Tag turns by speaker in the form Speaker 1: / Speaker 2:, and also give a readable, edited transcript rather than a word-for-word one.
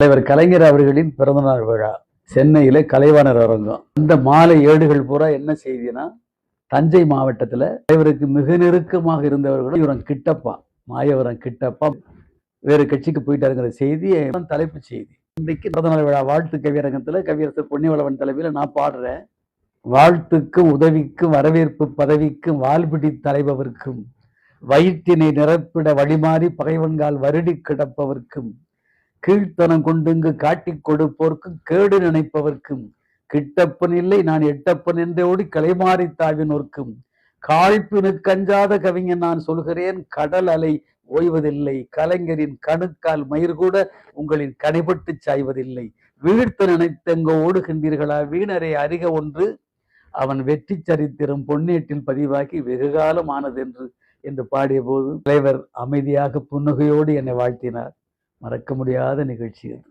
Speaker 1: தலைவர் கலைஞர் அவர்களின் பிறந்தநாள் விழா சென்னையில கலைவாணர் அரங்கம். இந்த மாலை ஏடுகள் பூரா என்ன செய்தினா, தஞ்சை மாவட்டத்துல தலைவருக்கு மிக நெருக்கமாக இருந்தவர்களும் இவரன் கிட்டப்பா, மாயவரம் கிட்டப்பா வேறு கட்சிக்கு போயிட்டாருங்கிற செய்தி தலைப்பு செய்தி. இன்றைக்கு பிறந்தநாள் விழா வாழ்த்து கவியரங்கத்துல கவியரசர் பொன்னிவளவன் தலைமையில நான் பாடுறேன். வாழ்த்துக்கும் உதவிக்கும் வரவேற்பு பதவிக்கும் வாழ்பிடி தலைவர்க்கும் வயிற்றினை நிரப்பிட வழிமாறி பகைவன்கால் வருடி கிடப்பவர்க்கும் கீழ்த்தனம் கொண்டுங்கு காட்டிக் கொடுப்போர்க்கும் கேடு நினைப்பவர்க்கும் கிட்டப்பன் இல்லை நான் எட்டப்பன் என்றோடி கலைமாறி தாழ்வினோர்க்கும் காழ்ப்பினு கஞ்சாத கவிஞன் நான் சொல்கிறேன் கடல் அலை ஓய்வதில்லை கலைஞரின் கணுக்கால் மயிர் கூட உங்களின் கடைபட்டு சாய்வதில்லை வீழ்த்த நினைத்தெங்க ஓடுகின்றீர்களா வீணரை அறிக ஒன்று அவன் வெற்றி சரித்திரம் பொன்னேட்டில் பதிவாகி வெகுகாலம் ஆனது என்று பாடிய போது தலைவர் அமைதியாக புன்னகையோடு என்னை வாழ்த்தினார். மறக்க முடியாத நிகழ்ச்சி அது.